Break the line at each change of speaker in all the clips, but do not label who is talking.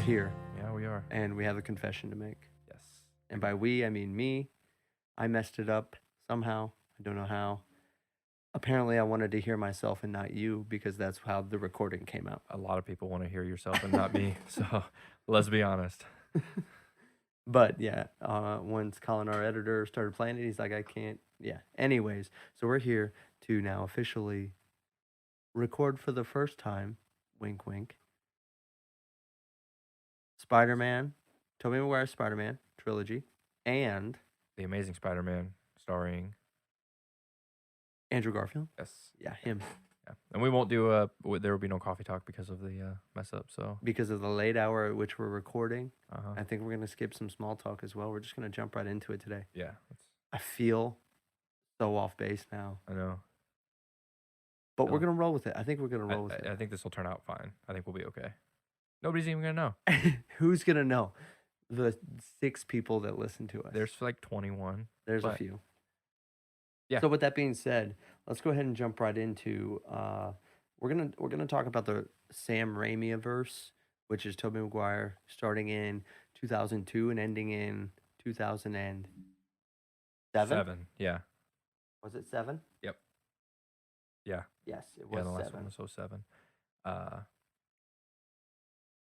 here,
Yeah, we are.
and we have a confession to make.
Yes.
And by we, I mean me. I messed it up somehow. I don't know how. Apparently, I wanted to hear myself and not you because that's how the recording came out.
A lot of people want to hear yourself and not me. So let's be honest.
But yeah, once Colin, our editor, started playing it, he's like, I can't. Yeah. Anyways, so we're here to now officially record for the first time, wink, wink, Spider-Man, Tobey Maguire's Spider-Man trilogy, and
The Amazing Spider-Man starring.
Andrew Garfield.
Yes.
Yeah, him.
Yeah. And we won't do there will be no coffee talk because of the mess up. So
Because of the late hour at which we're recording,
uh-huh.
I think we're going to skip some small talk as well. We're just going to jump right into it today.
Yeah.
I feel so off base now,
I know.
but we're going to roll with it. I think we're going to roll with
I think this will turn out fine. I think we'll be okay. Nobody's even going to know.
it. Who's going to know? The 6 people that listen to us.
There's like 21.
There's a
but-
few.
Yeah.
So with that being said, let's go ahead and jump right into we're gonna talk about the Sam Raimi verse, which is Tobey Maguire starting in 2002 and ending in 2007.
7. Yeah.
Was it 7?
Yep. Yeah.
Yes, it
Yeah,
was
the last
7.
one was 07.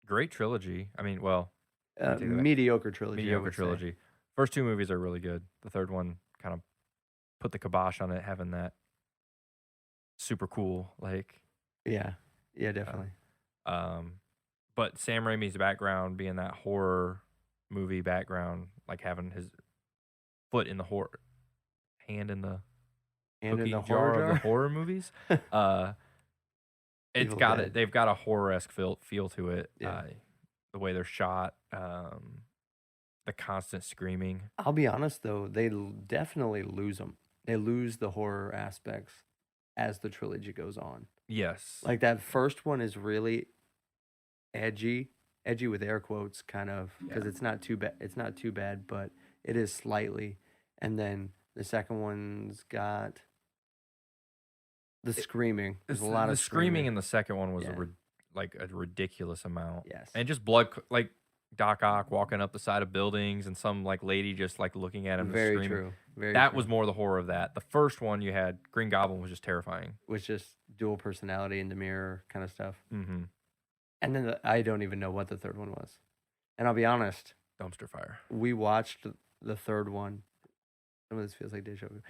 Great trilogy. I mean, well, take that back.
Mediocre trilogy.
Mediocre trilogy. First 2 movies are really good. The third one kind of put the kibosh on it, having that super cool, like.
Yeah, definitely.
But Sam Raimi's background being that horror movie background, like having his foot in the horror, hand in the
And in
cookie
the
jar
horror
of
jar.
the horror movies. It's
Evil
got
Dead.
it. They've got a horror-esque feel to it.
Yeah.
The way they're shot, the constant screaming.
I'll be honest though, they definitely lose them. They lose the horror aspects as the trilogy goes on.
Yes.
Like that first one is really edgy with air quotes, kind of, because
Yeah.
it's not too bad. It's not too bad, but it is slightly. And then the second one's got the screaming. There's a lot
the
of
screaming in the second one was
Yeah.
like a ridiculous amount.
Yes.
And just blood, like Doc Ock walking up the side of buildings and some like lady just like looking at him.
Very
and screaming.
true. Very
That
true.
was more the horror of that. The first one you had, Green Goblin, was just terrifying.
Was just dual personality in the mirror kind of stuff.
Mm-hmm.
And then I don't even know what the third one was. And I'll be honest,
Dumpster fire.
we watched the third one. Some of this feels like deja vu.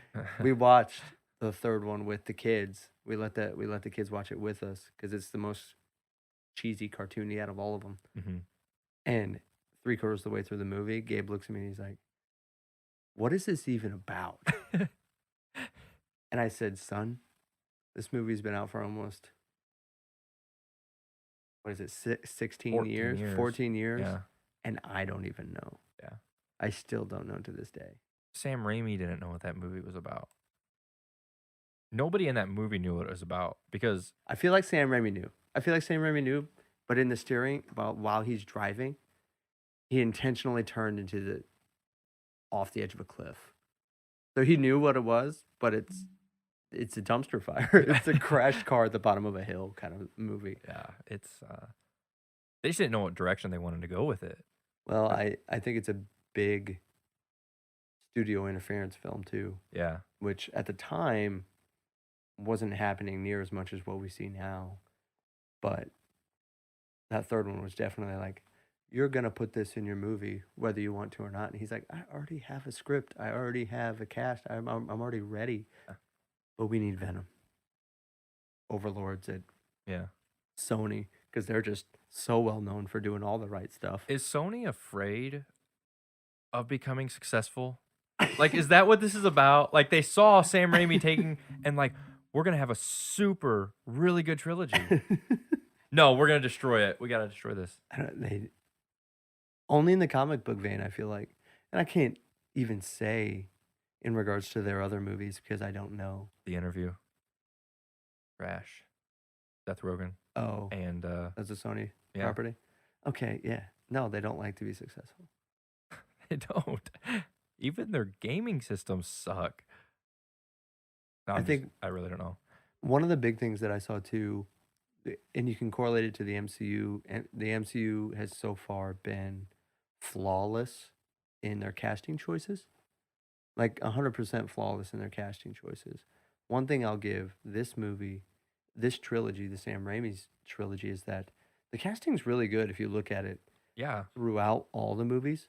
We watched the third one with the kids. We let the kids watch it with us because it's the most cheesy, cartoony out of all of them.
Mm-hmm.
And 3/4 of the way through the movie, Gabe looks at me and he's like, "What is this even about?" And I said, "Son, this movie's been out for almost, what is it, 16
14
years?
years.
14 years?
Yeah.
And I don't even know.
Yeah.
I still don't know to this day."
Sam Raimi didn't know what that movie was about. Nobody in that movie knew what it was about because
I feel like Sam Raimi knew. But in the steering, while he's driving, he intentionally turned off the edge of a cliff. So he knew what it was, but it's a dumpster fire. It's a crashed car at the bottom of a hill kind of movie.
yeah, it's they just didn't know what direction they wanted to go with it.
Well, I think it's a big studio interference film too,
Yeah.
which at the time wasn't happening near as much as what we see now. But that third one was definitely like, you're going to put this in your movie whether you want to or not. And he's like, I already have a script. I already have a cast. I'm already ready.
Yeah.
But we need Venom. Overlords at
Yeah.
Sony, because they're just so well known for doing all the right stuff.
Is Sony afraid of becoming successful? Like, is that what this is about? Like, they saw Sam Raimi taking and like, we're gonna have a super really good trilogy. No, we're gonna destroy it. We gotta destroy this.
They only in the comic book vein, I feel like, and I can't even say in regards to their other movies because I don't know.
The Interview, Crash, Seth Rogen,
Oh,
and
that's a Sony
yeah.
property. Okay, yeah. No, they don't like to be successful.
They don't. Even their gaming systems suck. No,
I think
I really don't know.
one of the big things that I saw too, and you can correlate it to the MCU, and the MCU has so far been flawless in their casting choices, like 100% flawless in their casting choices. One thing I'll give this movie, this trilogy, the Sam Raimi's trilogy, is that the casting's really good if you look at it
Yeah.
throughout all the movies,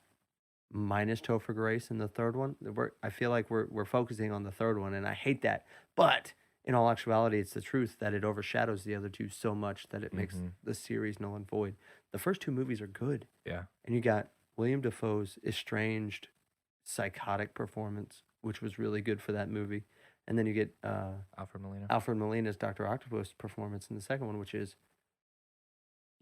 minus Topher Grace in the third one. I feel like we're focusing on the third one, and I hate that. But in all actuality, it's the truth that it overshadows the other two so much that it makes the series null and void. The first two movies are good,
Yeah.
and you got William Dafoe's estranged, psychotic performance, which was really good for that movie, and then you get
Alfred Molina.
Alfred Molina's Doctor Octopus performance in the second one, which is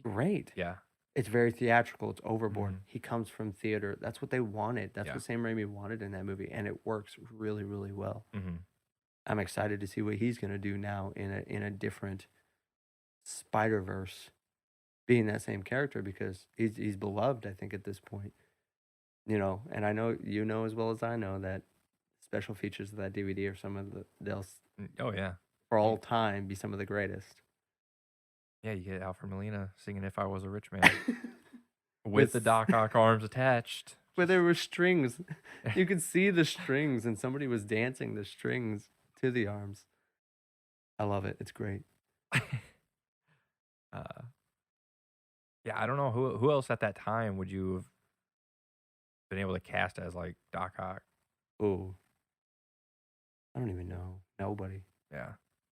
great.
Yeah.
It's very theatrical. It's overboard.
Mhm.
He comes from theater. That's what they wanted. That's
Yeah.
what Sam Raimi wanted in that movie, and it works really, really well.
Mhm.
I'm excited to see what he's gonna do now in a different Spider Verse, being that same character because he's beloved. I think at this point, and I know you know as well as I know that special features of that DVD are some of they'll
Oh yeah.
for all time be some of the greatest.
Yeah, you get Alfred Molina singing "If I Was a Rich Man" with the Doc Ock arms attached.
Where there were strings. You could see the strings, and somebody was dancing the strings to the arms. I love it. It's great.
uh, yeah, I don't know who else at that time would you have been able to cast as like Doc Ock.
Oh, I don't even know. Nobody.
Yeah.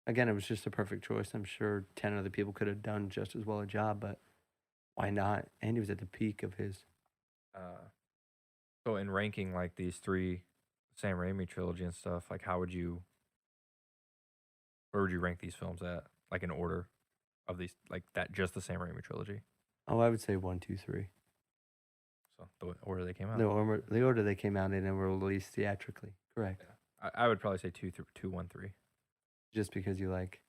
Again, it was just a perfect choice. I'm sure 10 other people could have done just as well a job, but why not? And he was at the peak of his.
So in ranking like these three Sam Raimi trilogy and stuff, like where would you rank these films at? Like in order of these, like that, just the Sam Raimi trilogy.
Oh, I would say 1, 2, 3.
So the order they came out.
The order they came out in and were released theatrically. Correct.
Yeah. I would probably say 2, 1, 3.
Just because you like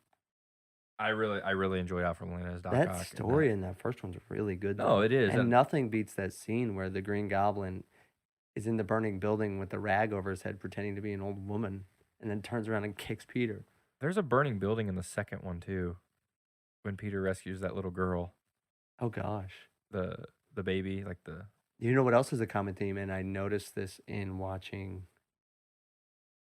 I really enjoyed Alfred Molina's Doc
that
Ock.
story in that first one's really good.
No,
though.
it is.
And nothing beats that scene where the Green Goblin is in the burning building with the rag over his head, pretending to be an old woman, and then turns around and kicks Peter.
There's a burning building in the second one too, when Peter rescues that little girl,
Oh gosh.
the baby, like the.
You know what else is a common theme? And I noticed this in watching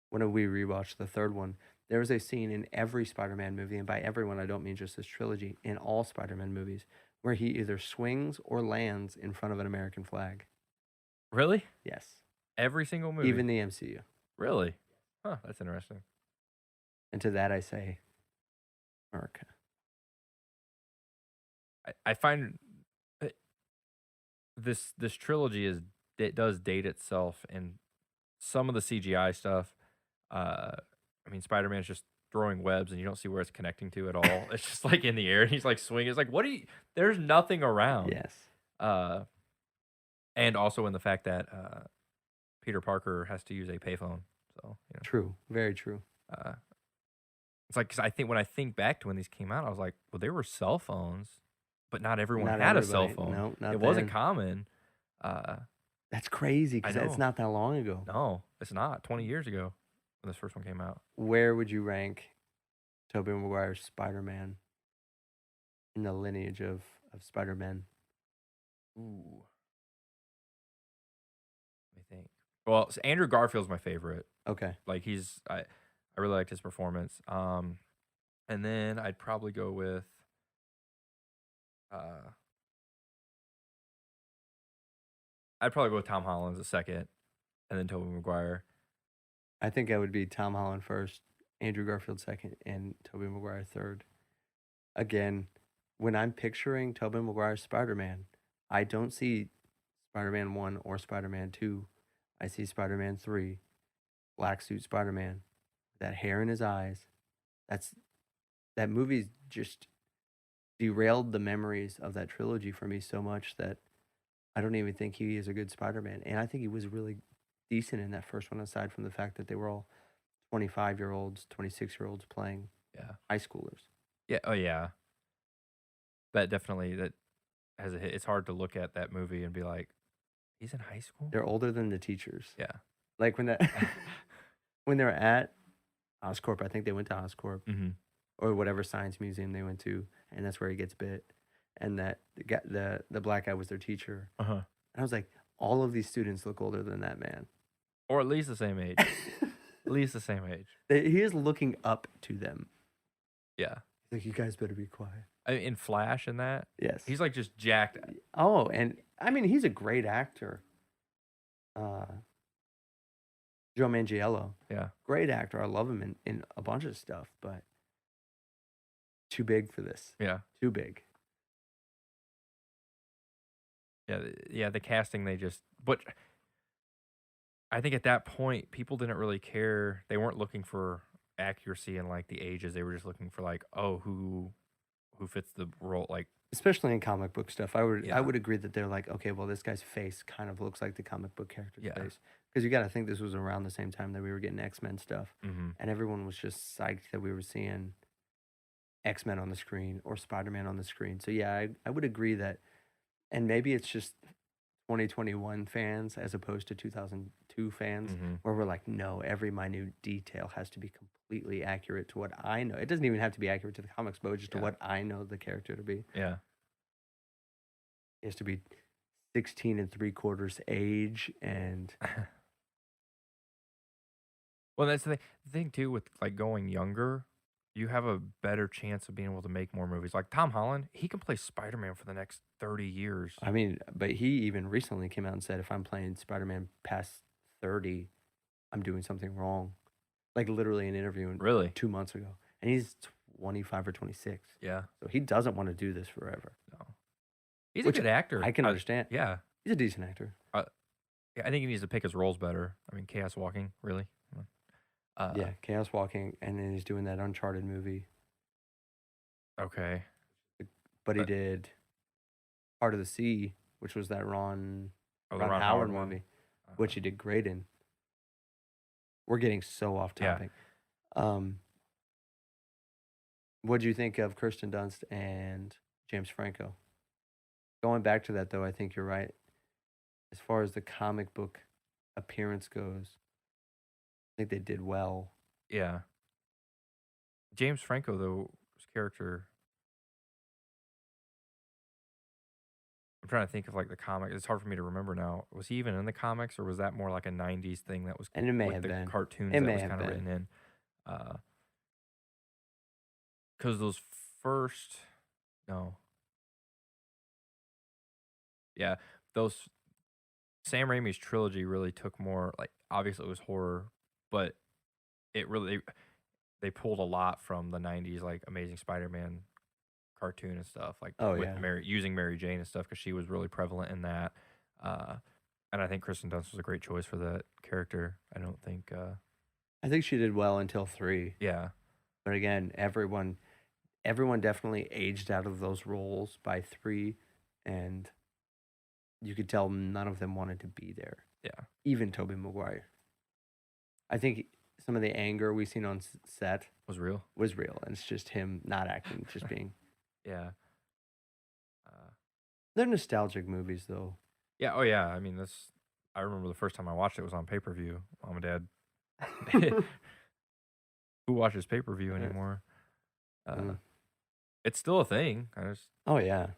when we rewatched the third one. There was a scene in every Spider-Man movie, and by everyone I don't mean just this trilogy, in all Spider-Man movies, where he either swings or lands in front of an American flag.
Really?
Yes.
Every single movie.
Even the MCU.
Really? Huh. That's interesting.
And to that I say, America.
I find this trilogy it does date itself, and some of the CGI stuff. I mean, Spider-Man's just throwing webs, and you don't see where it's connecting to at all. It's just like in the air, and he's like swinging. It's like, what do you? There's nothing around.
Yes.
And also in the fact that Peter Parker has to use a payphone. So
True. Very true.
it's like, 'cause I think when I think back to when these came out, I was like, well, there were cell phones, but not everyone
Not
had a cell
everybody.
phone.
No, not
It wasn't
then.
common.
That's crazy
I
because
know.
it's not that long ago.
No, it's not. 20 years ago when this first one came out.
Where would you rank Tobey Maguire's Spider-Man in the lineage of Spider-Men?
Ooh. Let me think. Well, so Andrew Garfield's my favorite.
Okay.
Like I really liked his performance. And then I'd probably go with Tom Holland as a second, and then Tobey Maguire.
I think I would be Tom Holland first, Andrew Garfield second, and Tobey Maguire third. Again, when I'm picturing Tobey Maguire's Spider-Man, I don't see Spider-Man 1 or Spider-Man 2. I see Spider-Man 3, black suit Spider-Man, that hair in his eyes. That movie's just derailed the memories of that trilogy for me so much that I don't even think he is a good Spider-Man. And I think he was really decent in that first one, aside from the fact that they were all 25-year-olds, 26-year-olds playing high schoolers.
Yeah. Oh yeah. That definitely has a hit. It's hard to look at that movie and be like, he's in high school.
They're older than the teachers.
Yeah.
Like when they're at Oscorp, I think they went to Oscorp.
Mm-hmm.
or whatever science museum they went to, and that's where he gets bit, and that the black guy was their teacher.
Uh huh.
And I was like, all of these students look older than that man.
Or at least the same age. At least the same age.
He is looking up to them.
Yeah.
He's like, you guys better be quiet.
In Flash and that,
Yes.
he's like just jacked.
Oh, and I mean, he's a great actor. Joe Manganiello,
Yeah.
great actor. I love him in a bunch of stuff, but too big for this.
Yeah.
Too big.
Yeah. The casting, but I think at that point, people didn't really care. They weren't looking for accuracy in like the ages. They were just looking for like, oh, who fits the role. Like,
Especially in comic book stuff, I
Yeah.
would agree that they're like, okay, well, this guy's face kind of looks like the comic book character's
Yeah.
face, because you got to think this was around the same time that we were getting X-Men stuff,
mm-hmm.
and everyone was just psyched that we were seeing X-Men on the screen or Spider-Man on the screen. So yeah, I would agree that, and maybe it's just 2021 fans as opposed to 2002 fans,
Mm-hmm.
where we're like, no, every minute detail has to be completely accurate to what I know. It doesn't even have to be accurate to the comics, but just to
Yeah.
what I know the character to be.
Yeah.
It has to be 16 3/4 age, and
Well, that's the thing too with like going younger. You have a better chance of being able to make more movies. Like Tom Holland, he can play Spider-Man for the next 30 years.
I mean, but he even recently came out and said, if I'm playing Spider-Man past 30, I'm doing something wrong. Like literally an interview
Really?
2 months ago, and he's 25 or 26,
Yeah.
so he doesn't want to do this forever.
No. He's
Which
a good actor.
I can understand.
Yeah.
He's a decent actor.
Yeah. I think he needs to pick his roles better. I mean, Chaos Walking, really?
Yeah, Chaos Walking, and then he's doing that Uncharted movie.
Okay.
But he
But-
did Heart of the Sea, which was that Ron
Oh, the
Howard
Howard one.
movie, which he did great in. We're getting so off
Yeah.
topic. What do you think of Kirsten Dunst and James Franco? Going back to that, though, I think you're right. As far as the comic book appearance goes, I think they did well.
Yeah. James Franco, though, his character. I'm trying to think of like the comic. It's hard for me to remember now. Was he even in the comics, or was that more like a '90s thing that was
And it may
with
have
the
been.
cartoons
It
that
may
was
have
kind of
been.
written in? Because those first, no, yeah, those Sam Raimi's trilogy really took more like obviously it was horror, but it really they pulled a lot from the '90s like Amazing Spider-Man cartoon and stuff like
Oh,
with
yeah.
using Mary Jane and stuff because she was really prevalent in that. And I think Kristen Dunst was a great choice for that character. I don't think,
I think she did well until 3.
yeah,
But again, everyone definitely aged out of those roles by 3, and you could tell none of them wanted to be there.
yeah,
Even Tobey Maguire. I think some of the anger we seen on set
was real.
was real, and it's just him not acting, just being.
Yeah,
They're nostalgic movies, though.
yeah, oh yeah. I mean, I remember the first time I watched it was on pay-per-view. Mom and Dad, who watches pay-per-view
Yeah.
anymore?
Mm.
It's still a thing.
Oh yeah,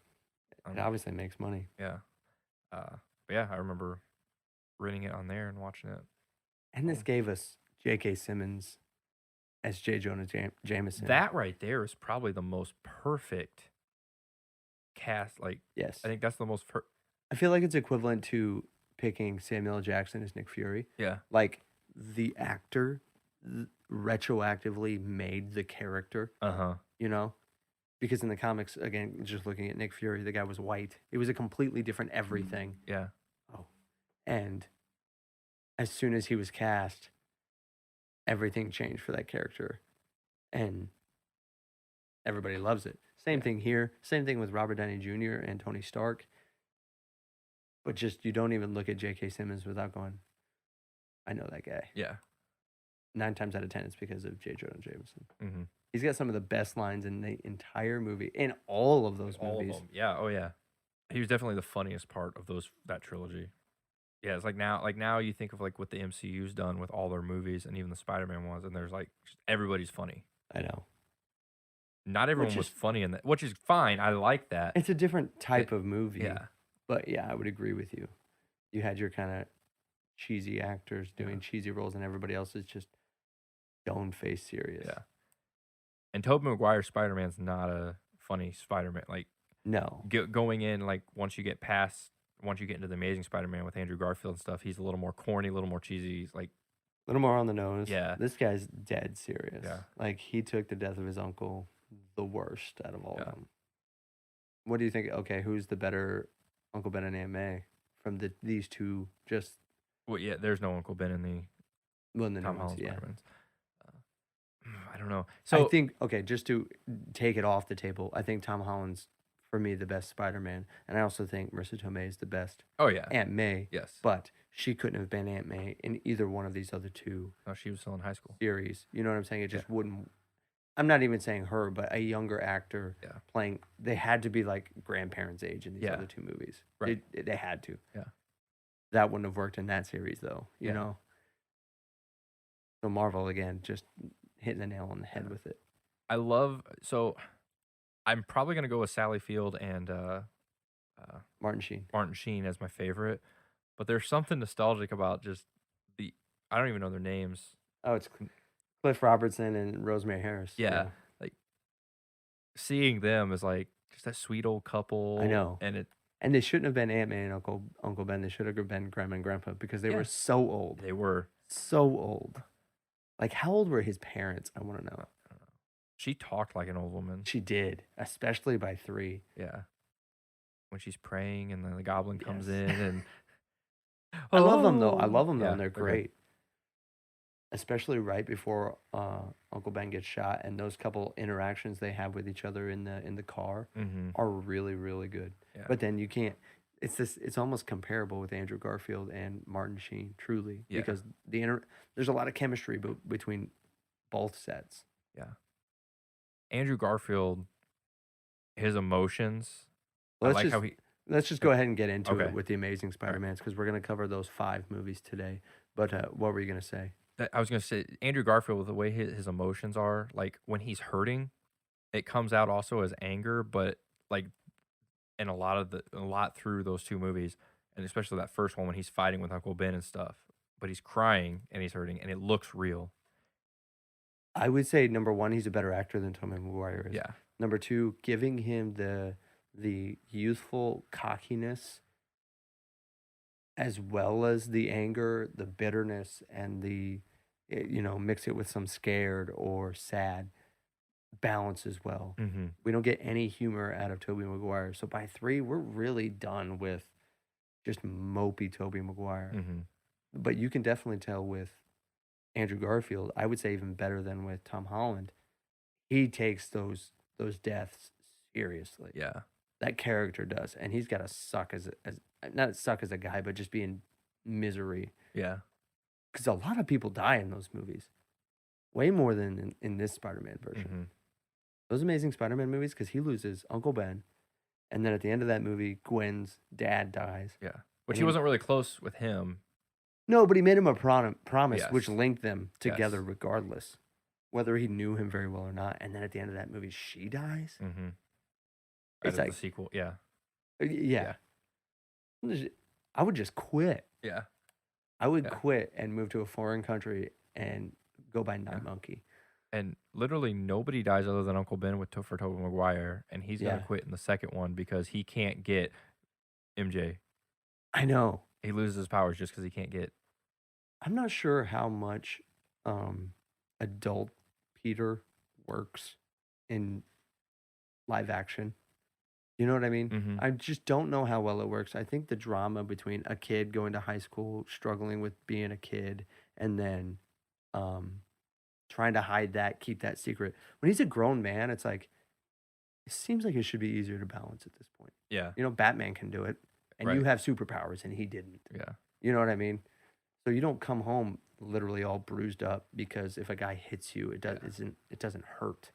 Um,
it obviously makes money.
Yeah. But yeah, I remember renting it on there and watching it.
And this gave us J.K. Simmons as J. Jonah Jameson.
That right there is probably the most perfect cast. Like,
yes,
I think that's the most.
I feel like it's equivalent to picking Samuel L. Jackson as Nick Fury.
Yeah.
Like the actor retroactively made the character,
Uh huh.
you know? Because in the comics, again, just looking at Nick Fury, the guy was white. It was a completely different everything.
Yeah.
And as soon as he was cast, everything changed for that character. And everybody loves it. Same
Yeah.
thing here. Same thing with Robert Downey Jr. and Tony Stark. But just you don't even look at J.K. Simmons without going, I know that guy.
Yeah.
9 times out of 10, it's because of J. Jonah Jameson.
Mm-hmm.
He's got some of the best lines in the entire movie, in all of those
All
movies.
of them. Yeah. Oh yeah. He was definitely the funniest part of that trilogy. Yeah, it's like now you think of like what the MCU's done with all their movies and even the Spider-Man ones, and there's like just everybody's funny.
I know.
not everyone
which
was
is
funny in that, which is fine. I like that.
it's a different type
It,
of movie.
yeah,
But yeah, I would agree with you. You had your kind of cheesy actors
yeah,
doing cheesy roles, and everybody else is just stone face serious.
yeah. And Tobey Maguire's Spider Man's not a funny Spider Man. Like
No,
going in, like once you get into the Amazing Spider Man with Andrew Garfield and stuff, he's a little more corny, a little more cheesy. He's like,
a little more on the nose.
yeah,
This guy's dead serious.
yeah,
Like he took the death of his uncle the worst out of all
yeah.
of them. What do you think? Okay, who's the better Uncle Ben and Aunt May from these two? Just
Well, yeah. There's no Uncle Ben in the
well, in the new
Tom
ones,
Holland
yeah.
Spider Man's. I don't know.
I
So,
think okay, just to take it off the table, I think Tom Holland's for me the best Spider-Man, and I also think Marissa Tomei is the best
oh yeah,
Aunt May.
yes.
But she couldn't have been Aunt May in either one of these other two
No, she was still in high school.
series. You know what I'm saying? It
Yeah,
just wouldn't. I'm not even saying her, but a younger actor
yeah,
playing. They had to be like grandparents' age in these
yeah.
other two movies.
Right.
They had to.
Yeah,
That wouldn't have worked in that series, though. You
yeah,
know. So Marvel again, just hitting the nail on the head
yeah.
with it.
I love. So I'm probably gonna go with Sally Field and
Martin Sheen.
Martin Sheen as my favorite. But there's something nostalgic about just the. I don't even know their names.
Oh, it's Cliff Robertson and Rosemary Harris.
Yeah, like seeing them as like just that sweet old couple.
I know.
And it.
And they shouldn't have been Aunt May and Uncle Ben. They should have been Grandma and Grandpa because they
Yeah,
were so old.
they were.
So old. Like, how old were his parents? I want to know.
I don't know. She talked like an old woman.
She did, especially by 3.
Yeah, when she's praying and then the goblin comes
Yes.
in and
I love them, though. I
hello.
love them, though,
Yeah,
and they're
they're good.
great. Especially right before Uncle Ben gets shot, and those couple interactions they have with each other in the car
Mm-hmm.
are really, really good.
Yeah,
But then you can't. It's almost comparable with Andrew Garfield and Martin Sheen, truly,
yeah,
because there's a lot of chemistry between both sets.
yeah. Andrew Garfield, his emotions. I
Let's
like
just
how he.
let's just go ahead and get into
Okay.
it with the Amazing Spider-Mans because we're gonna cover those 5 movies today. But what were you gonna say?
I was gonna say Andrew Garfield with the way his emotions are, like when he's hurting, it comes out also as anger, but like in a lot through those 2 movies, and especially that first one when he's fighting with Uncle Ben and stuff, but he's crying and he's hurting and it looks real.
I would say number 1, he's a better actor than Tobey Maguire is.
Yeah,
Number 2, giving him the youthful cockiness as well as the anger, the bitterness, and mix it with some scared or sad balance as well.
mm-hmm.
We don't get any humor out of Tobey Maguire. So by 3, we're really done with just mopey Tobey Maguire.
Mm-hmm.
But you can definitely tell with Andrew Garfield, I would say even better than with Tom Holland. He takes those deaths seriously.
Yeah,
That character does, and he's got to suck as not suck as a guy, but just be in misery
yeah,
because a lot of people die in those movies, way more than in this Spider-Man version.
mm-hmm.
Those Amazing Spider-Man movies, because he loses Uncle Ben, and then at the end of that movie, Gwen's dad dies.
Yeah. Which
And
he wasn't really close with him.
No, but he made him a promise, which
Yes.
linked them together
Yes.
regardless, whether he knew him very well or not. And then at the end of that movie, she dies.
Mm-hmm.
It's
The
like,
sequel. Yeah,
yeah. I would just quit.
yeah,
I would
yeah.
quit and move to a foreign country and go by Night
Yeah.
Monkey.
And literally nobody dies other than Uncle Ben for Tobey Maguire, and he's gonna
Yeah.
quit in the second one because he can't get MJ.
I know.
He loses his powers just because he can't get.
I'm not sure how much adult Peter works in live action. You know what I mean?
Mm-hmm.
I just don't know how well it works. I think the drama between a kid going to high school, struggling with being a kid, and then trying to hide that, keep that secret. When he's a grown man, it's like, it seems like it should be easier to balance at this point.
Yeah,
You know, Batman can do it, and you
Right.
have superpowers, and he didn't.
yeah,
You know what I mean? So you don't come home literally all bruised up because if a guy hits you, it doesn't hurt.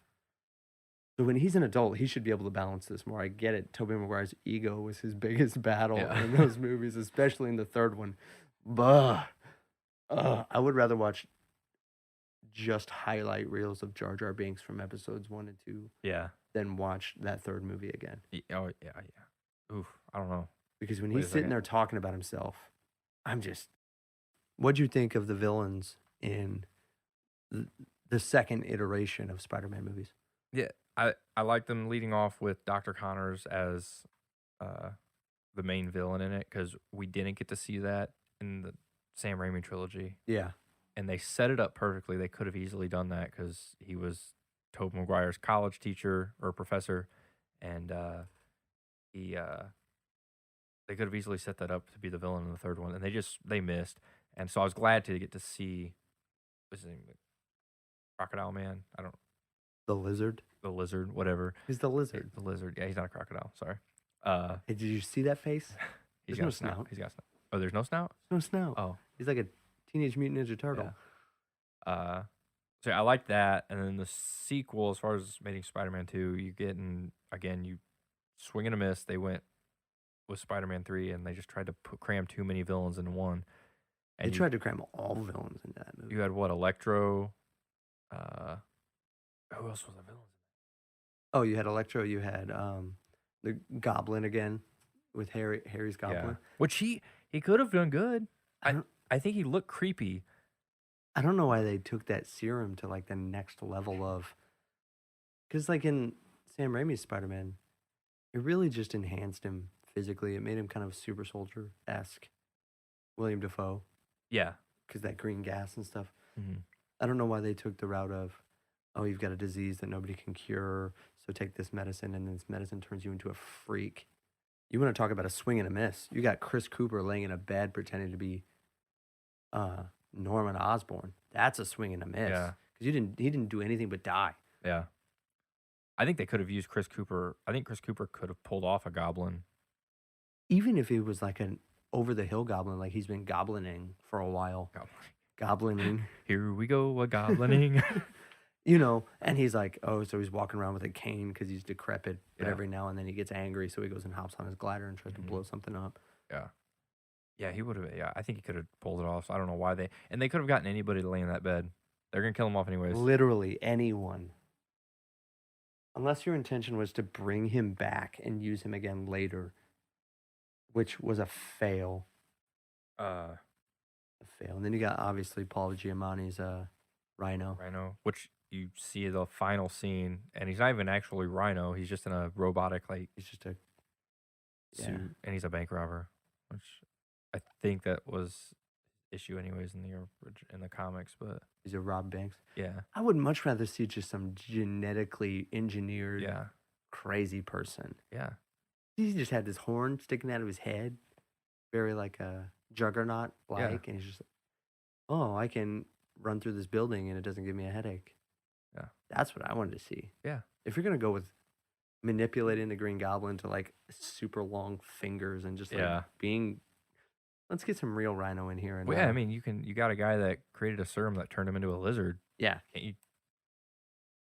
So when he's an adult, he should be able to balance this more. I get it. Tobey Maguire's ego was his biggest battle
Yeah.
in those movies, especially in the third one. But I would rather watch just highlight reels of Jar Jar Binks from episodes 1 and 2,
Yeah.
then watch that third movie again.
Oh yeah, yeah. Oof. I don't know.
Because when
Wait
he's
a
sitting
second.
there talking about himself, I'm just. What'd you think of the villains in the, the second iteration of Spider-Man movies?
Yeah, I like them leading off with Dr. Connors as uh the main villain in it because we didn't get to see that in the Sam Raimi trilogy,
Yeah,
and they set it up perfectly. They could have easily done that because he was Tobey Maguire's college teacher or professor, and he they could have easily set that up to be the villain in the third one, and they missed. And so I was glad to get to see what's his name, Crocodile Man. I don't
the lizard.
the lizard, whatever.
He's the lizard.
The lizard. Yeah, he's not a crocodile. Sorry.
Hey, did you see that face?
He's
There's
got
no
a snout.
snout.
He's got a snout. Oh, there's no snout.
No snout.
Oh,
He's like a Teenage Mutant Ninja Turtle.
yeah. So I like that, and then the sequel, as far as Amazing Spider-Man 2, you get again, you swing and a miss. They went with Spider-Man 3, and they just tried to cram too many villains into one.
They
And
tried to cram all villains into that movie.
you had what, Electro? Who else was the villains?
Oh, you had Electro. You had the Goblin again with Harry's Goblin.
Yeah, which he could have done good.
I don't,
I think he looked creepy.
I don't know why they took that serum to like the next level of. Because like in Sam Raimi's Spider-Man, it really just enhanced him physically. It made him kind of super soldier-esque. William Dafoe,
Yeah.
because that green gas and stuff.
Mhm.
I don't know why they took the route of, oh, you've got a disease that nobody can cure, so take this medicine, and this medicine turns you into a freak. You want to talk about a swing and a miss? You got Chris Cooper laying in a bed pretending to be Norman Osborn. That's a swing and a miss.
Yeah.
Because he didn't do anything but die.
Yeah. I think they could have used Chris Cooper. I think Chris Cooper could have pulled off a goblin.
Even if it was like an over the hill goblin, like he's been goblining for a while. Goblining.
Here we go, a goblining.
You know, and he's like, oh, so he's walking around with a cane because he's decrepit. But
Yeah.
every now and then he gets angry, so he goes and hops on his glider and tries to blow something up.
Yeah. Yeah, he would have. Yeah, I think he could have pulled it off. So I don't know why they. And they could have gotten anybody to lay in that bed. They're going to kill him off anyways.
Literally anyone. Unless your intention was to bring him back and use him again later, which was a fail. A fail. And then you got obviously Paul Giamatti's Rhino.
Rhino, which you see the final scene, and he's not even actually Rhino. He's just in a robotic like
He's just a
suit, and he's a bank robber, which I think that was issue anyways in the comics. But
he's a Rob Banks.
yeah,
I would much rather see just some genetically engineered
yeah,
crazy person.
yeah,
He just had this horn sticking out of his head, very like a juggernaut like, and he's just, oh, I can run through this building and it doesn't give me a headache.
Yeah.
That's what I wanted to see.
Yeah.
If you're gonna go with manipulating the Green Goblin to like super long fingers and just like being, let's get some real Rhino in here. And
well, yeah, I mean, you got a guy that created a serum that turned him into a lizard.
Yeah.
Can't you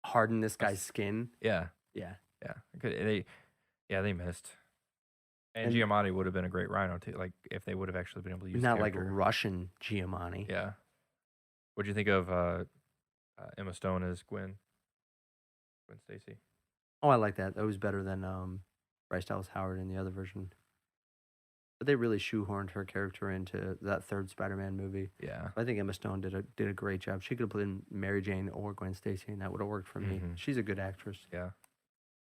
harden this guy's skin?
Yeah.
Yeah.
They missed. And Giamatti would have been a great Rhino too. Like if they would have actually been able to use
not like Russian Giamatti.
Yeah. What'd you think of Emma Stone as Gwen Stacy?
Oh, I like that. That was better than Bryce Dallas Howard in the other version. But they really shoehorned her character into that third Spider-Man movie.
Yeah.
I think Emma Stone did a great job. She could have played in Mary Jane or Gwen Stacy, and that would have worked for me. She's a good actress.
Yeah.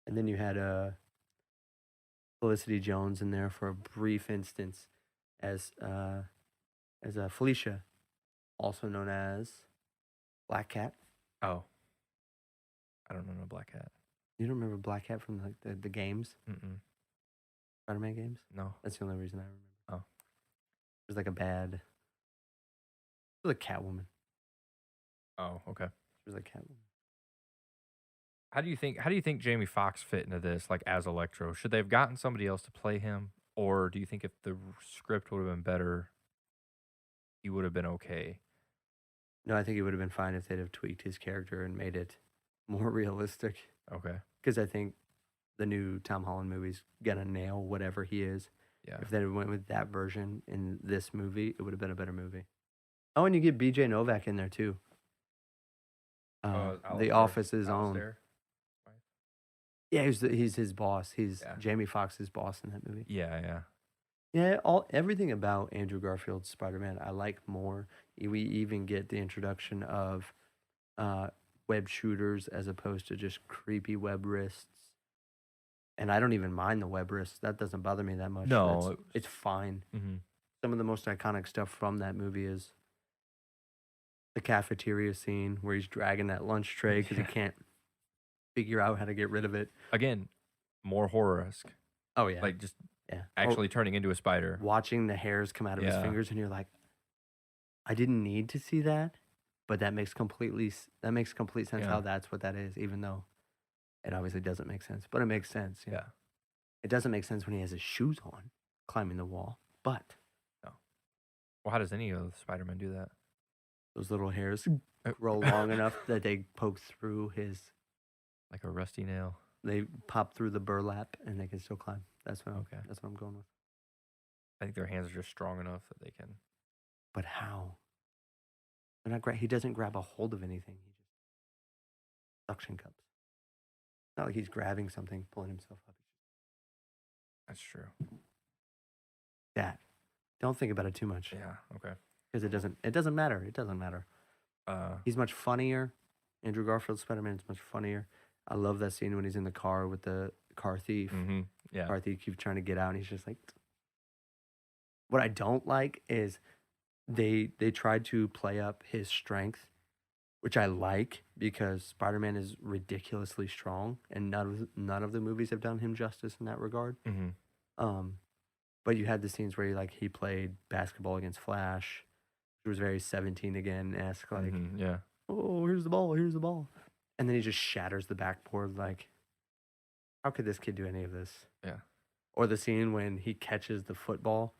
And then you had Felicity Jones in there for a brief instance as Felicia, also known as Black Cat.
Oh. I don't know no Black Cat.
You don't remember Black Cat from like the games? Spider-Man games?
No.
That's the only reason I remember.
Oh.
It was like it was a Catwoman.
Oh, okay.
She was like Catwoman.
How do you think Jamie Foxx fit into this, like as Electro? Should they have gotten somebody else to play him, or do you think if the script would have been better, he would have been okay?
No, I think it would have been fine if they'd have tweaked his character and made it more realistic.
Okay.
Because I think the new Tom Holland movie's gonna nail whatever he is.
Yeah.
If they went with that version in this movie, it would have been a better movie. Oh, and you get BJ Novak in there too. The Office's own.
Alistair, right?
Yeah, he's his boss. He's
Yeah.
Jamie Foxx's boss in that movie.
Yeah.
Yeah, everything about Andrew Garfield's Spider-Man I like more. We even get the introduction of web shooters as opposed to just creepy web wrists. And I don't even mind the web wrists. That doesn't bother me that much.
No,
It's fine.
Mhm.
Some of the most iconic stuff from that movie is the cafeteria scene where he's dragging that lunch tray because he
Yeah.
can't figure out how to get rid of it.
Again, more horror-esque.
Oh yeah,
Like just
yeah. Or
actually turning into a spider.
watching the hairs come out of his
Yeah.
fingers, and you're like, I didn't need to see that, but that makes complete sense
Yeah.
how that's what that is, even though it obviously doesn't make sense, but it makes sense.
Yeah.
It doesn't make sense when he has his shoes on climbing the wall, but
Well, how does any of the Spider-Men do that?
those little hairs
Uh,
grow long enough that they poke through
Like a rusty nail.
they pop through the burlap and they can still climb. That's what
Okay.
that's what I'm going with.
I think their hands are just strong enough that they can.
But how? They're not he doesn't grab a hold of anything. He just suction cups. Not like he's grabbing something, pulling himself up.
That's true.
That. Don't think about it too much.
Yeah. Okay.
Because it doesn't matter. It doesn't matter. He's much funnier. Andrew Garfield's Spider-Man is much funnier. I love that scene when he's in the car with the car thief.
Mm-hmm. Yeah.
Car thief keeps trying to get out, and he's just like. What I don't like is they tried to play up his strength, which I like because Spider-Man is ridiculously strong, and none of the movies have done him justice in that regard.
Mm-hmm.
But you had the scenes where he played basketball against Flash, which was very 17 again-esque, like,
Mm-hmm. Yeah.
oh, here's the ball. And then he just shatters the backboard, like, how could this kid do any of this?
Yeah.
Or the scene when he catches the football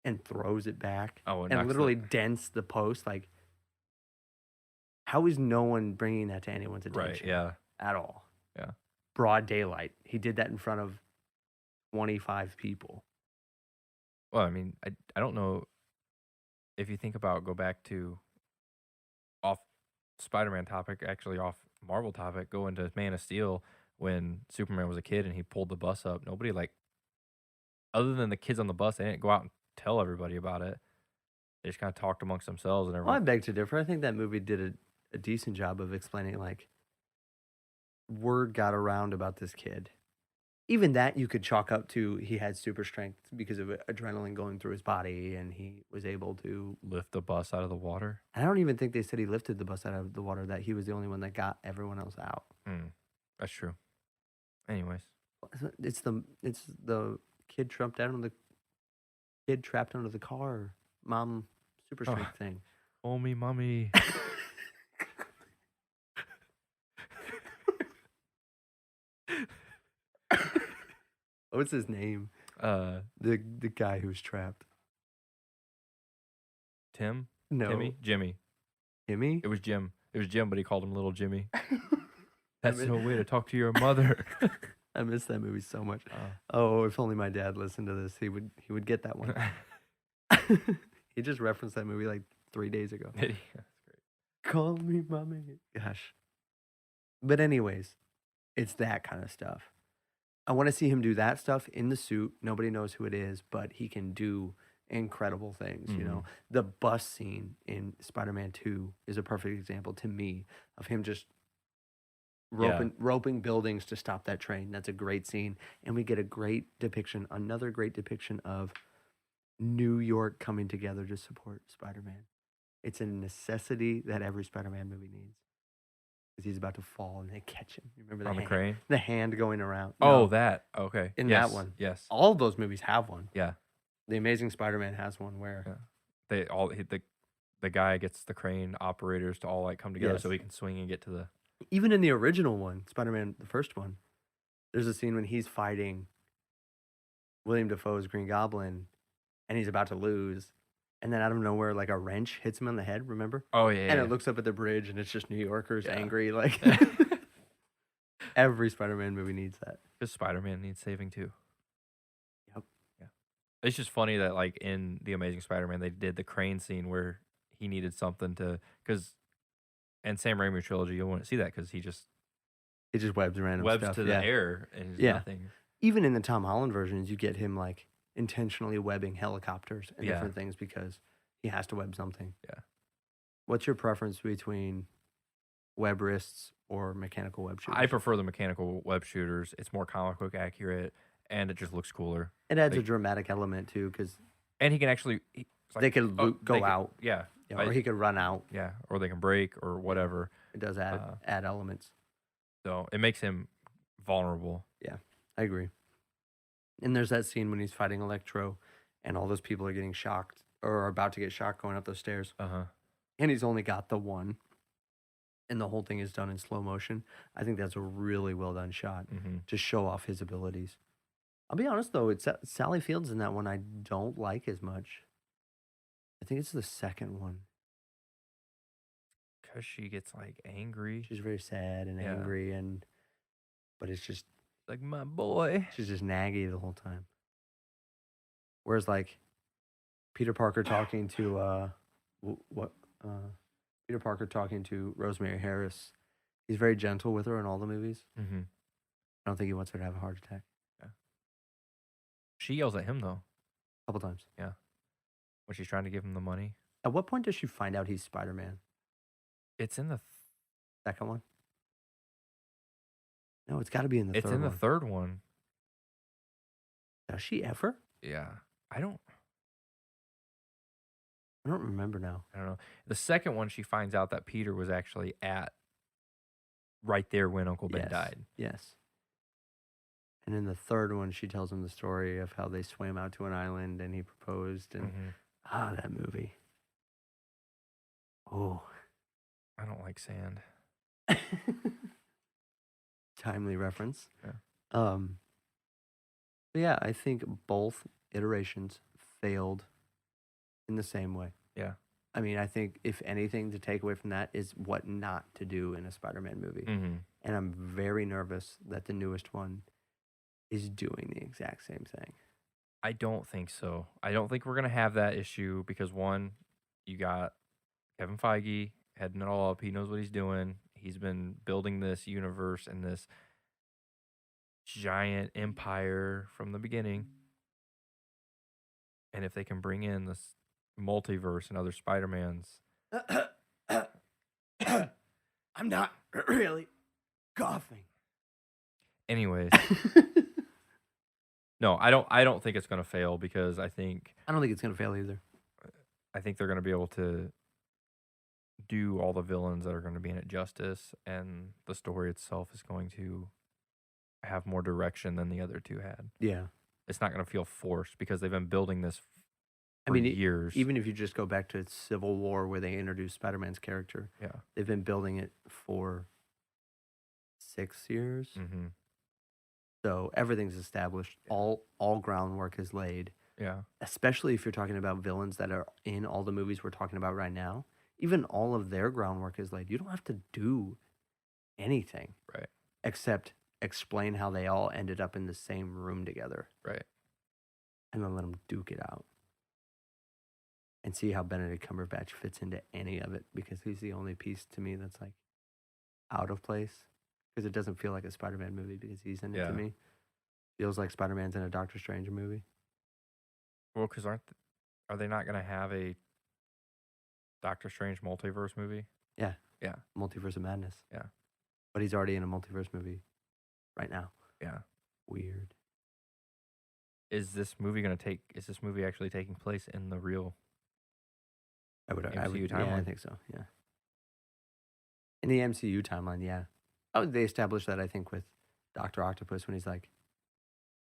and throws it back
Oh,
and literally dents the post, like, how is no one bringing that to anyone's attention?
Right. Yeah.
At all.
Yeah.
Broad daylight. He did that in front of 25 people.
Well, I mean, I don't know if you think about go back to off Spider-Man topic, actually off Marvel topic, go into Man of Steel when Superman was a kid and he pulled the bus up. Nobody other than the kids on the bus, they didn't go out and tell everybody about it. They just kind of talked amongst themselves and
Well, I
everyone.
beg to differ. I think that movie did a decent job of explaining, like, word got around about this kid. Even that you could chalk up to he had super strength because of adrenaline going through his body, and he was able to
Lift the bus out of the water.
I don't even think they said he lifted the bus out of the water, that he was the only one that got everyone else out.
That's true. Anyways.
It's the kid trapped under the car, mom super strength thing.
Oh, me, mommy.
What's his name? The guy who's trapped.
Tim?
No.
Timmy? Jimmy.
Timmy?
It was Jim. It was Jim, but he called him Little Jimmy. That's no way to talk to your mother.
I miss that movie so much. Oh, if only my dad listened to this, he would get that one. He just referenced that movie like 3 days ago.
That's great.
Call me mommy. Gosh. But anyways, it's that kind of stuff. I want to see him do that stuff in the suit. Nobody knows who it is, but he can do incredible things, you know. The bus scene in Spider-Man 2 is a perfect example to me of him just roping buildings to stop that train. That's a great scene. And we get another great depiction of New York coming together to support Spider-Man. It's a necessity that every Spider-Man movie needs. Because he's about to fall and they catch him. You remember
On the crane?
The hand going around.
Oh,
No,
that. Okay.
in
Yes,
that one.
Yes.
All of those movies have one.
Yeah.
The Amazing Spider-Man has one where
They all the guy gets the crane operators to all like come together so
Yes.
he can swing and get to the.
even in the original one, Spider-Man, the first one, there's a scene when he's fighting William Dafoe's Green Goblin and he's about to lose. And then out of nowhere, like a wrench hits him on the head, remember?
Oh yeah.
And it looks up at the bridge and it's just New Yorkers
Yeah.
angry. Like every Spider-Man movie needs that.
Because Spider-Man needs saving too.
Yep.
Yeah. It's just funny that like in the Amazing Spider-Man they did the crane scene where he needed something to because And Sam Raimi trilogy, you wouldn't see that because he just
It just webs random
webs
stuff.
to the air and is
Yeah.
nothing.
Even in the Tom Holland versions, you get him like intentionally webbing helicopters and
Yeah.
different things because he has to web something.
Yeah.
What's your preference between web wrists or mechanical web shooters?
I prefer the mechanical web shooters. It's more comic book accurate, and it just looks cooler.
It adds a
like-
dramatic element too, because
And he can actually
they could go out,
Yeah.
or he could run out.
Yeah, or they can break or whatever.
It does add elements.
So it makes him vulnerable.
Yeah, I agree. And there's that scene when he's fighting Electro, and all those people are getting shocked or are about to get shocked going up those stairs. And he's only got the one, and the whole thing is done in slow motion. I think that's a really well done shot to show off his abilities. I'll be honest though, it's Sally Fields in that one I don't like as much. I think it's the second one.
Because she gets like angry.
She's very sad and angry, but it's just
like, my boy.
She's just naggy the whole time. Whereas like Peter Parker talking to Peter Parker talking to Rosemary Harris, he's very gentle with her in all the movies. I don't think he wants her to have a heart attack.
Yeah. She yells at him though.
A couple times.
Yeah. When she's trying to give him the money.
At what point does she find out he's Spider-Man?
It's in the
second one. No, it's got to be in the third one.
It's in the third one.
Does she ever?
Yeah. I don't
remember now.
I don't know. The second one, she finds out that Peter was actually at right there when Uncle Ben died.
Yes. And in the third one, she tells him the story of how they swam out to an island and he proposed. And that movie. Oh.
I don't like sand.
Timely reference.
Yeah.
But yeah, I think both iterations failed in the same way.
Yeah.
I mean, I think if anything to take away from that is what not to do in a Spider-Man movie. And I'm very nervous that the newest one is doing the exact same thing.
I don't think so. I don't think we're going to have that issue because one, you got Kevin Feige heading it all up. He knows what he's doing. He's been building this universe and this giant empire from the beginning. And if they can bring in this multiverse and other Spider-Mans.
I'm not really coughing.
Anyways. No, I don't think it's going to fail because I
don't think it's going to fail either.
I think they're going to be able to do all the villains that are going to be in it justice, and the story itself is going to have more direction than the other two had.
Yeah.
It's not going to feel forced because they've been building this for years.
Even if you just go back to Civil War where they introduced Spider-Man's character, they've been building it for 6 years. So everything's established. All groundwork is laid.
Yeah.
Especially if you're talking about villains that are in all the movies we're talking about right now. Even all of their groundwork is laid. You don't have to do anything.
Right.
Except explain how they all ended up in the same room together.
Right.
And then let them duke it out. And see how Benedict Cumberbatch fits into any of it. Because he's the only piece to me that's like out of place. Because it doesn't feel like a Spider-Man movie because he's in it to me. Feels like Spider-Man's in a Doctor Strange movie.
Well, because are they not going to have a Doctor Strange multiverse movie?
Yeah.
Yeah.
Multiverse of Madness.
Yeah.
But he's already in a multiverse movie right now.
Yeah.
Weird.
Is this movie actually taking place in the real MCU timeline?
Yeah, I think so. Yeah. In the MCU timeline, yeah. Oh, they established that, I think, with Dr. Octopus when he's like,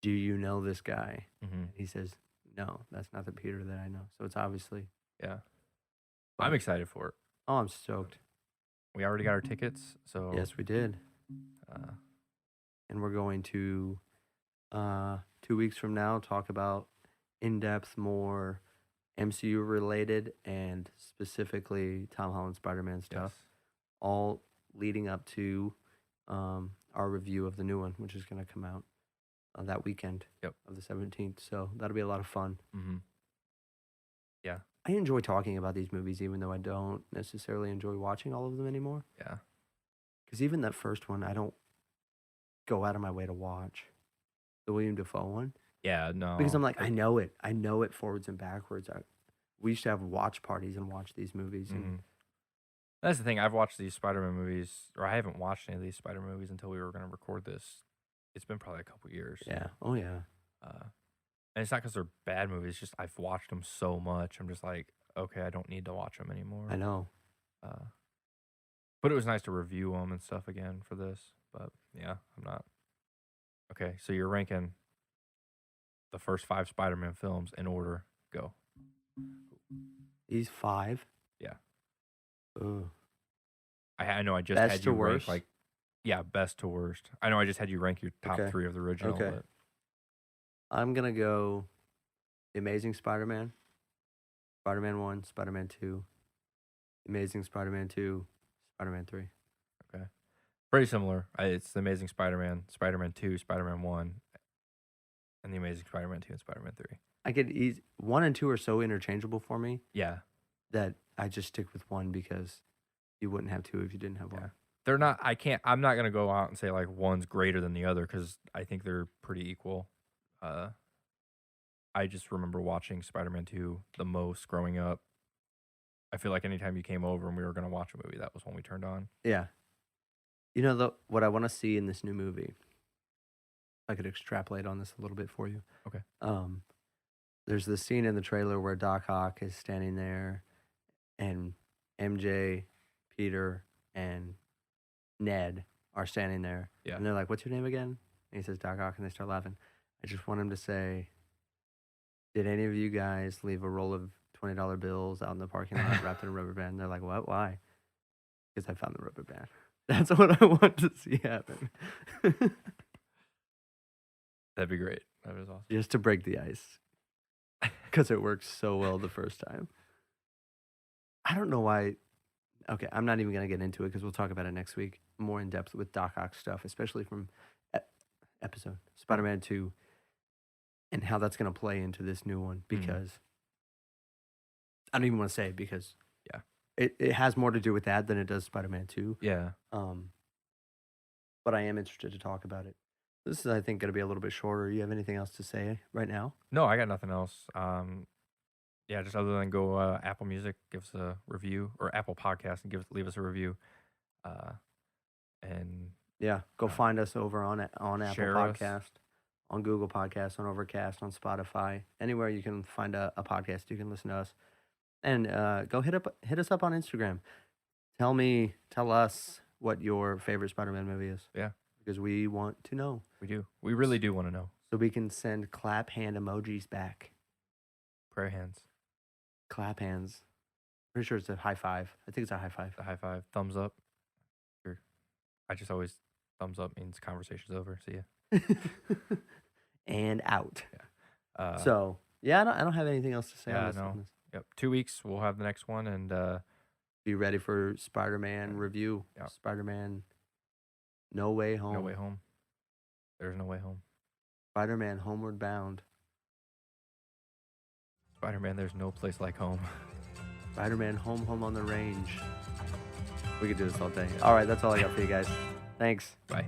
do you know this guy? And he says, no, that's not the Peter that I know. So it's obviously.
Yeah. I'm excited for it.
Oh, I'm stoked.
We already got our tickets. So
yes, we did. And we're going to, 2 weeks from now, talk about in-depth, more MCU-related and specifically Tom Holland Spider-Man stuff.
Yes.
All leading up to our review of the new one, which is going to come out that weekend of the 17th. So that'll be a lot of fun.
Yeah.
I enjoy talking about these movies, even though I don't necessarily enjoy watching all of them anymore.
Yeah.
Because even that first one, I don't go out of my way to watch the William Dafoe one.
Yeah, no.
Because I'm like, I know it. I know it forwards and backwards. We used to have watch parties and watch these movies. And
That's the thing. I've watched these Spider-Man movies, or I haven't watched any of these Spider-Man movies until we were going to record this. It's been probably a couple years.
yeah, oh yeah.
And it's not because they're bad movies. It's just I've watched them so much. I'm just like, okay, I don't need to watch them anymore.
I know.
But it was nice to review them and stuff again for this. But yeah, I'm not. Okay, so you're ranking the first 5 Spider-Man films in order. Go.
These 5.
Yeah.
Ugh.
I know I just
Best
had
to
you rank
worst?
like, yeah, best to worst. I know I just had you rank your top
Okay.
3 of the original.
Okay.
But
I'm gonna go The Amazing Spider-Man, Spider-Man 1, Spider-Man 2, Amazing Spider-Man 2, Spider-Man 3.
pretty similar. It's The Amazing Spider-Man, Spider-Man 2, Spider-Man 1, and The Amazing Spider-Man 2 and Spider-Man 3.
I could 1 and 2 are so interchangeable for me
Yeah.
that I just stick with 1 because you wouldn't have 2 if you didn't have 1.
Yeah. They're not, I'm not going to go out and say like one's greater than the other because I think they're pretty equal. I just remember watching Spider-Man 2 the most growing up. I feel like anytime you came over and we were going to watch a movie, that was when we turned on.
Yeah. You know, what I want to see in this new movie, I could extrapolate on this a little bit for you.
Okay.
There's this scene in the trailer where Doc Ock is standing there and MJ, Peter, and Ned are standing there.
Yeah.
And they're like, "What's your name again?" And he says, "Doc Ock," and they start laughing. I just want him to say, "Did any of you guys leave a roll of $20 bills out in the parking lot wrapped in a rubber band?" And they're like, "What? Why?" Because I found the rubber band. That's what I want to see happen.
That'd be great. That was awesome.
Just to break the ice. Because it worked so well the first time. I don't know why. Okay, I'm not even going to get into it because we'll talk about it next week more in depth with Doc Ock stuff, especially from episode Spider-Man 2 and how that's going to play into this new one because I don't even want to say it because it has more to do with that than it does Spider-Man 2.
Yeah.
But I am interested to talk about it. This is, I think, going to be a little bit shorter. You have anything else to say right now?
No, I got nothing else. Yeah, just other than go Apple Music, give us a review, or Apple Podcast and leave us a review. And
Yeah, go find us over on Apple
share us.
Podcast, on Google Podcast, on Overcast, on Spotify, anywhere you can find a podcast, you can listen to us. And go hit us up on Instagram. Tell us what your favorite Spider-Man movie is.
Yeah.
Because we want to know.
We do. We really do want to know.
So we can send clap hand emojis back.
Prayer hands.
Clap hands. Pretty sure it's a high five. I think it's a high five.
The high five. Thumbs up. Or I just always, thumbs up means conversation's over. See ya.
And out.
Yeah.
So, yeah, I don't have anything else to say
Yeah,
on this.
no.
on this.
Yep. 2 weeks, we'll have the next one. And
Be ready for Spider-Man review.
Yeah.
Spider-Man No Way Home.
No Way Home. There's no way home.
Spider-Man Homeward Bound.
Spider-Man, there's no place like home.
Spider-Man Home on the Range. We could do this all day. All right, that's all I got for you guys. Thanks.
Bye.